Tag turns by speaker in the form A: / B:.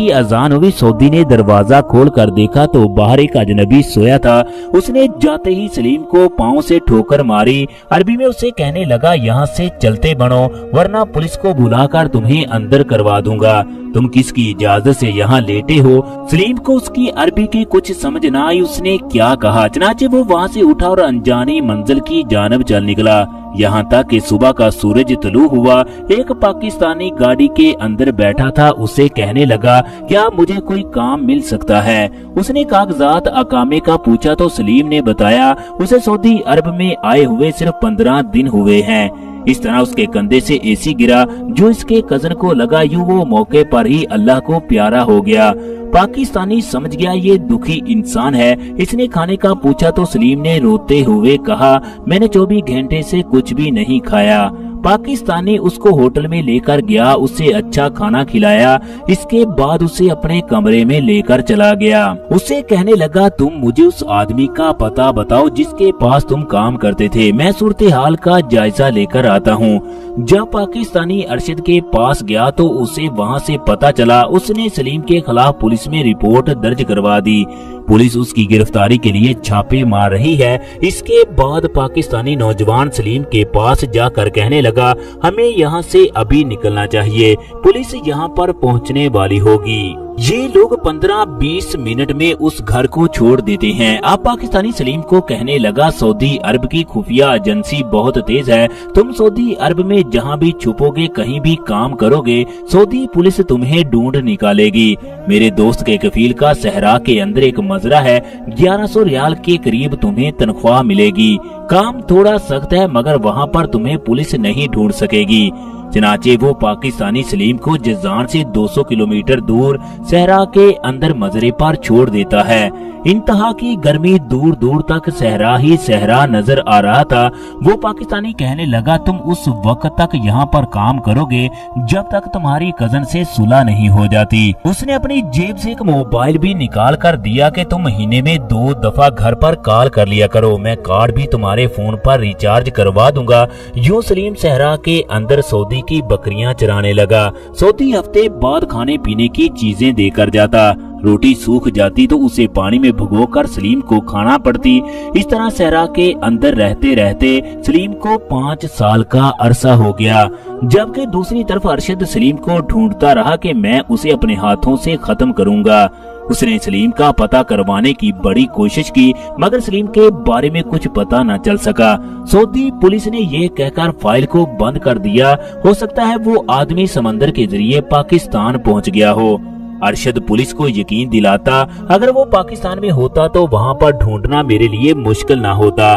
A: की अजान हुई। सऊदी ने दरवाजा खोल कर देखा तो बाहर एक अजनबी सोया था। उसने जाते ही सलीम को पांव से ठोकर मारी। अरबी में उसे कहने लगा, यहाँ से चलते बनो वरना पुलिस को बुलाकर तुम्हें अंदर करवा दूंगा। तुम किसकी इजाजत से यहाँ लेटे हो? सलीम को उसकी अरबी की कुछ समझ न आई। उसने क्या कहा, चनाचे वो वहाँ से उठा और अनजानी मंजिल की जानब चल निकला। यहाँ तक कि सुबह का सूरज तुलू हुआ। एक पाकिस्तानी गाड़ी के अंदर बैठा था। उसे कहने लगा, क्या मुझे कोई काम मिल सकता है? उसने कागजात अकामे का पूछा तो सलीम ने बताया उसे सऊदी अरब में आए हुए सिर्फ 15 दिन हुए हैं। इस तरह उसके कंधे से एसी गिरा जो इसके कजन को लगा। यूं वो मौके पर ही अल्लाह को प्यारा हो गया। पाकिस्तानी समझ गया ये दुखी इंसान है। इसने खाने का पूछा तो सलीम ने रोते हुए कहा, मैंने 24 घंटे से कुछ भी नहीं खाया। पाकिस्तानी उसको होटल में लेकर गया, उसे अच्छा खाना खिलाया। इसके बाद उसे अपने कमरे में लेकर चला गया। उसे कहने लगा, तुम मुझे उस आदमी का पता बताओ जिसके पास तुम काम करते थे, मैं सूरत हाल का जायजा लेकर आता हूँ। जब पाकिस्तानी अरशद के पास गया तो उसे वहाँ से पता चला। उसने सलीम के खिलाफ पुलिस में रिपोर्ट दर्ज करवा दी। पुलिस उसकी गिरफ्तारी के लिए छापे मार रही है। इसके बाद पाकिस्तानी नौजवान सलीम के पास जाकर कहने लगा, हमें यहाँ से अभी निकलना चाहिए, पुलिस यहाँ पर पहुँचने वाली होगी। ये लोग 15-20 मिनट में उस घर को छोड़ देते हैं। अब पाकिस्तानी सलीम को कहने लगा, सऊदी अरब की खुफिया एजेंसी बहुत तेज है। तुम सऊदी अरब में जहाँ भी छुपोगे, कहीं भी काम करोगे, सऊदी पुलिस तुम्हें ढूंढ निकालेगी। मेरे दोस्त के कफील का सहरा के अंदर एक मजरा है, 1100 रियाल के करीब तुम्हें तनख्वाह मिलेगी। काम थोड़ा सख्त है मगर वहाँ पर तुम्हें पुलिस नहीं ढूंढ सकेगी। चनाचे वो पाकिस्तानी सलीम को जजान से 200 किलोमीटर दूर सहरा के अंदर मजरे पर छोड़ देता है। इंतहा की गर्मी, दूर दूर तक सहरा ही सहरा नजर आ रहा था। वो पाकिस्तानी कहने लगा, तुम उस वक्त तक यहाँ पर काम करोगे जब तक तुम्हारी कजन से सुलह नहीं हो जाती। उसने अपनी जेब से एक मोबाइल भी निकाल कर दिया कि तुम महीने में 2 दफा घर पर कॉल कर लिया करो, मैं कार्ड भी तुम्हारे फोन पर रिचार्ज करवा दूंगा। यूं सलीम सहरा के अंदर सऊदी की बकरियां चराने लगा। सऊदी हफ्ते बाद खाने पीने की चीजें देकर जाता। रोटी सूख जाती तो उसे पानी में भिगोकर सलीम को खाना पड़ती। इस तरह सहरा के अंदर रहते रहते सलीम को 5 साल का अरसा हो गया। जबकि दूसरी तरफ अरशद सलीम को ढूंढता रहा कि मैं उसे अपने हाथों से खत्म करूंगा। उसने सलीम का पता करवाने की बड़ी कोशिश की मगर सलीम के बारे में कुछ पता न चल सका। सऊदी पुलिस ने ये कहकर फाइल को बंद कर दिया, हो सकता है वो आदमी समंदर के जरिए पाकिस्तान पहुंच गया हो। अरशद पुलिस को यकीन दिलाता, अगर वो पाकिस्तान में होता तो वहाँ पर ढूंढना मेरे लिए मुश्किल ना होता।